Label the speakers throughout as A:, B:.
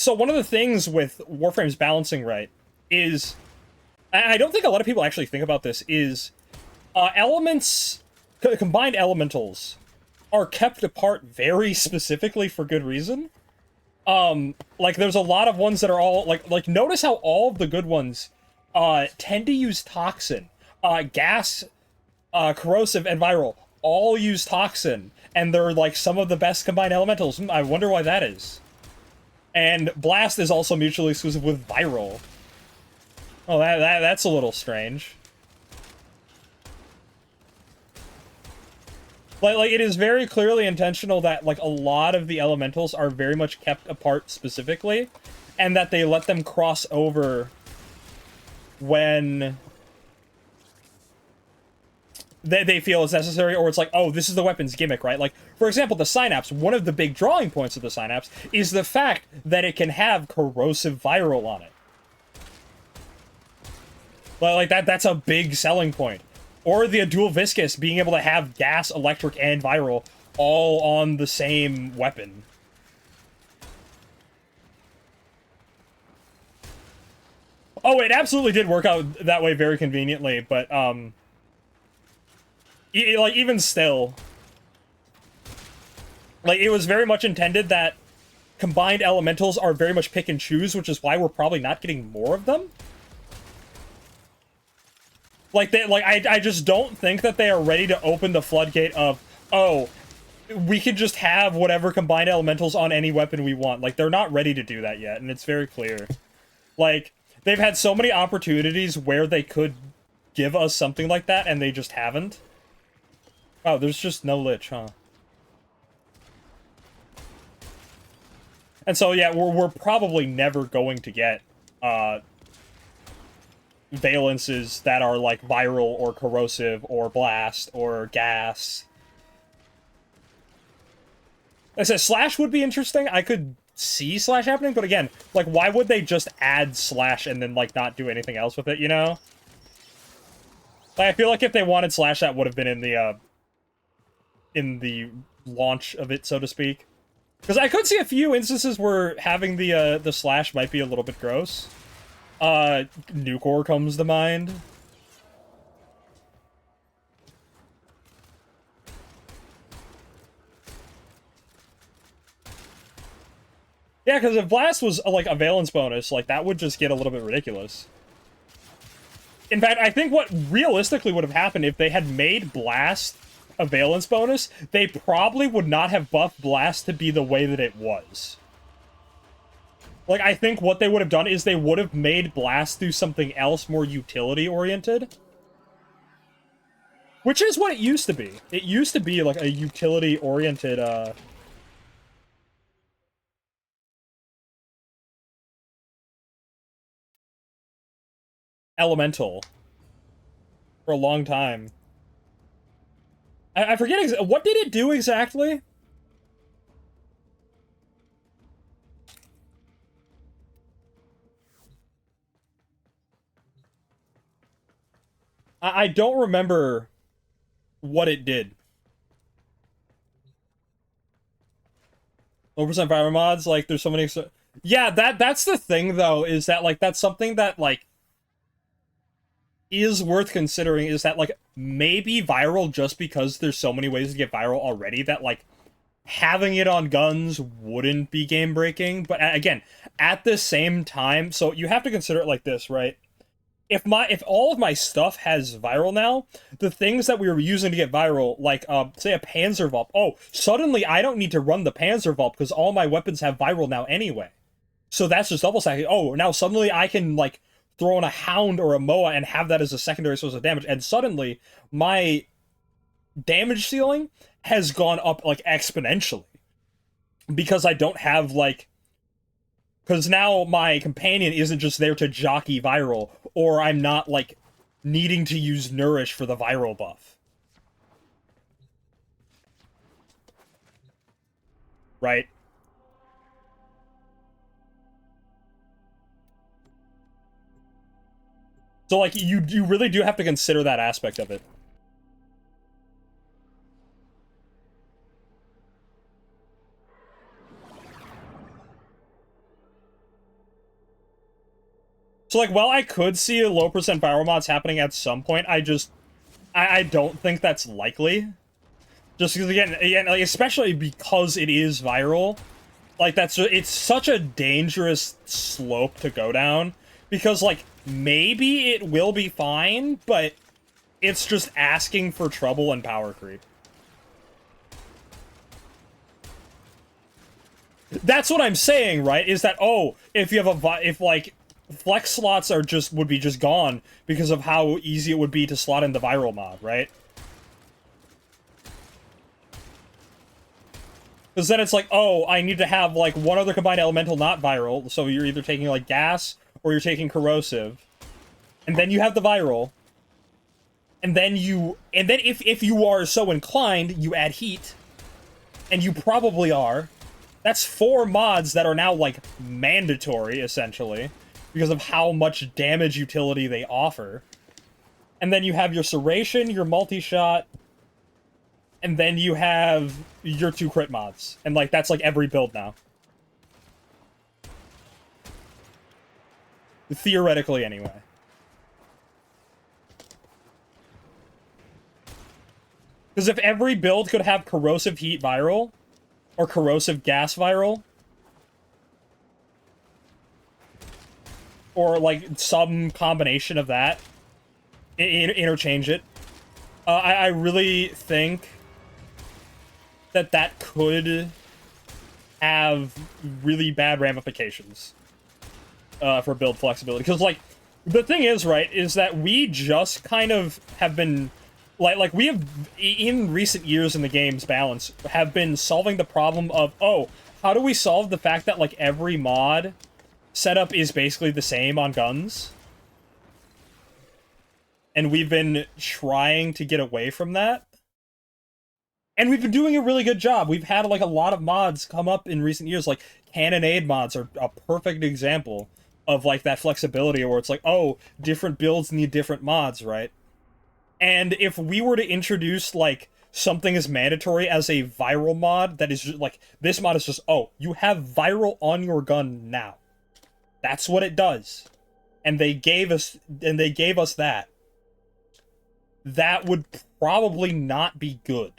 A: so one of the things with Warframe's balancing right is, I don't think a lot of people actually think about this, is elements, combined elementals, are kept apart very specifically for good reason. Like, there's a lot of ones that are all, like, notice how all of the good ones, tend to use Toxin. Gas, Corrosive, and Viral all use Toxin, and they're, like, some of the best combined elementals. I wonder why that is. And Blast is also mutually exclusive with Viral. Oh, that's a little strange. Like, it is very clearly intentional that, like, a lot of the elementals are very much kept apart specifically, and that they let them cross over when they feel it's necessary, or it's like, oh, this is the weapon's gimmick, right? Like, for example, the Synapse, one of the big drawing points of the Synapse is the fact that it can have Corrosive Viral on it. Like, that's a big selling point. Or the Dual Viscous being able to have Gas, Electric, and Viral all on the same weapon. Oh, it absolutely did work out that way very conveniently, but, like, even still, like, it was very much intended that combined elementals are very much pick and choose, which is why we're probably not getting more of them. Like, I just don't think that they are ready to open the floodgate of, oh, we could just have whatever combined elementals on any weapon we want. Like, they're not ready to do that yet, and it's very clear. Like, they've had so many opportunities where they could give us something like that, and they just haven't. Oh, there's just no Lich, huh? And so, yeah, we're probably never going to get, valences that are, like, Viral, or Corrosive, or Blast, or Gas. I said Slash would be interesting. I could see Slash happening, but again, like, why would they just add Slash and then, like, not do anything else with it, you know? Like, I feel like if they wanted Slash, that would have been in the launch of it, so to speak. Because I could see a few instances where having the Slash might be a little bit gross. Nucor comes to mind. Yeah, because if Blast was, like, a Valence bonus, like, that would just get a little bit ridiculous. In fact, I think what realistically would have happened if they had made Blast a Valence bonus, they probably would not have buffed Blast to be the way that it was. Like, I think what they would have done is they would have made Blast do something else more utility-oriented. Which is what it used to be. It used to be, like, a utility-oriented, elemental. For a long time. I forget what did it do exactly? I don't remember what it did. 1% fire mods, like, there's so many... Yeah, that's the thing, though, is that, like, that's something that, like, is worth considering, is that, like, maybe Viral just because there's so many ways to get Viral already that, like, having it on guns wouldn't be game-breaking. But, again, at the same time, so you have to consider it like this, right? If all of my stuff has Viral now, the things that we were using to get Viral, like, say a Panzervault, oh, suddenly I don't need to run the Panzervault because all my weapons have Viral now anyway. So that's just double stacking. Oh, now suddenly I can, like, throw in a Hound or a Moa and have that as a secondary source of damage, and suddenly my damage ceiling has gone up, like, exponentially. Because I don't have, like... Because now my companion isn't just there to jockey Viral, or I'm not, like, needing to use Nourish for the Viral buff. Right? So, like, you really do have to consider that aspect of it. So, like, while I could see a low percent viral mods happening at some point, I don't think that's likely. Just because, again, like, especially because it is viral, like, it's such a dangerous slope to go down. Because, like, maybe it will be fine, but it's just asking for trouble and power creep. That's what I'm saying, right? Is that, oh, if you have if, like, flex slots would be just gone because of how easy it would be to slot in the viral mod, right? Because then it's like, oh, I need to have, like, one other combined elemental not viral, so you're either taking, like, gas, or you're taking corrosive. And then you have the viral. And then if you are so inclined, you add heat. And you probably are. That's 4 mods that are now, like, mandatory, essentially, because of how much damage utility they offer. And then you have your Serration, your multi-shot, and then you have your 2 crit mods. And, like, that's, like, every build now. Theoretically, anyway. Because if every build could have corrosive heat viral, or corrosive gas viral, or, like, some combination of that, interchange it, I really think that could have really bad ramifications for build flexibility. Because, like, the thing is, right, is that we just kind of have been... Like, we have, in recent years in the game's balance, have been solving the problem of, oh, how do we solve the fact that, like, every mod setup is basically the same on guns? And we've been trying to get away from that. And we've been doing a really good job. We've had, like, a lot of mods come up in recent years. Like, cannonade mods are a perfect example of, like, that flexibility where it's like, oh, different builds need different mods, right? And if we were to introduce, like, something as mandatory as a viral mod that is just, like, this mod is just, oh, you have viral on your gun now. That's what it does. And they gave us that. That would probably not be good.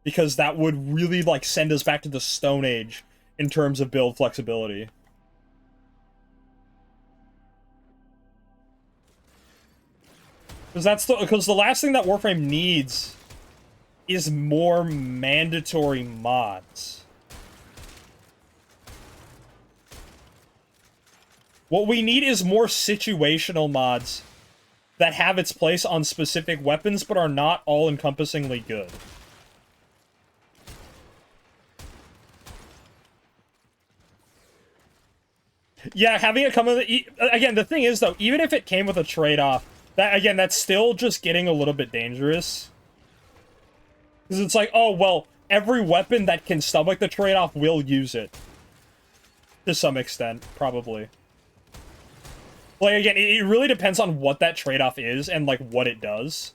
A: Because that would really, like, send us back to the Stone Age in terms of build flexibility. Because the last thing that Warframe needs is more mandatory mods. What we need is more situational mods that have its place on specific weapons but are not all-encompassingly good. Yeah, having it come with... Again, the thing is, though, even if it came with a trade-off, that's still just getting a little bit dangerous. Because it's like, oh, well, every weapon that can stomach the trade-off will use it. To some extent, probably. Like, again, it really depends on what that trade-off is and, like, what it does.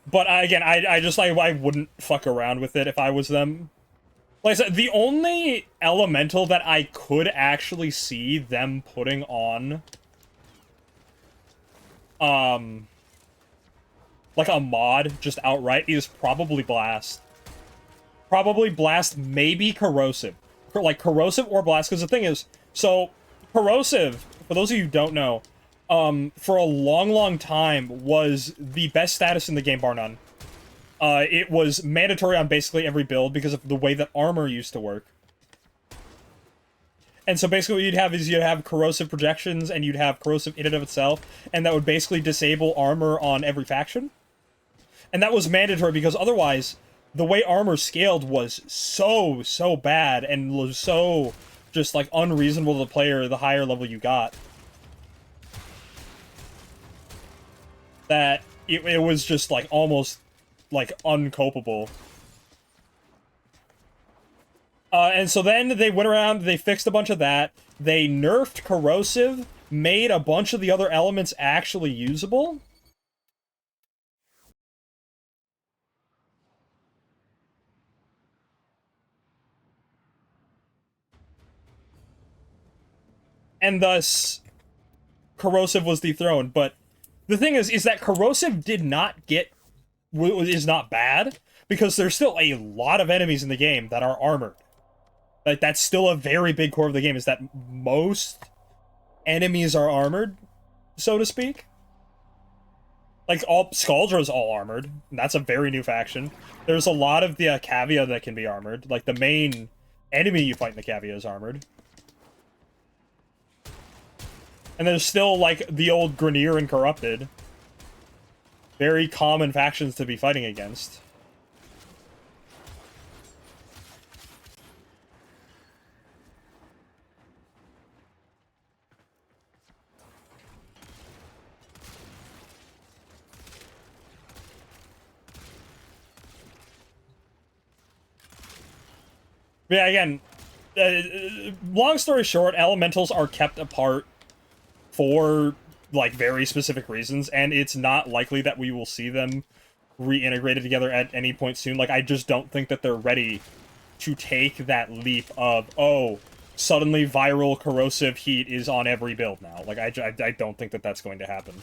A: But, again, I just, like, I wouldn't fuck around with it if I was them. Like I said, the only elemental that I could actually see them putting on, like a mod, just outright, is probably Blast. Probably Blast, maybe Corrosive. Like, Corrosive or Blast, because the thing is, so, Corrosive, for those of you who don't know, for a long, long time, was the best status in the game, bar none. It was mandatory on basically every build because of the way that armor used to work. And so basically what you'd have corrosive projections, and you'd have corrosive in and of itself, and that would basically disable armor on every faction. And that was mandatory because otherwise, the way armor scaled was so bad, and was so just, like, unreasonable to the player the higher level you got. That it was just, like, almost, like, uncopable. And so then they went around, they fixed a bunch of that, they nerfed Corrosive, made a bunch of the other elements actually usable. and thus corrosive was dethroned. But the thing is that corrosive did not get is not bad because there's still a lot of enemies in the game that are armored. Like that's still a very big core of the game, is that most enemies are armored, so to speak. Like all Scaldra is all armored, and that's a very new faction. There's a lot of the Cavia that can be armored. Like the main enemy you fight in the Cavia is armored. And there's still like the old Grenier and Corrupted. Very common factions to be fighting against. But yeah, again, long story short, elementals are kept apart for like very specific reasons, and it's not likely that we will see them reintegrated together at any point soon. Like, I just don't think that they're ready to take that leap of, oh, suddenly viral corrosive heat is on every build now. Like, I don't think that that's going to happen.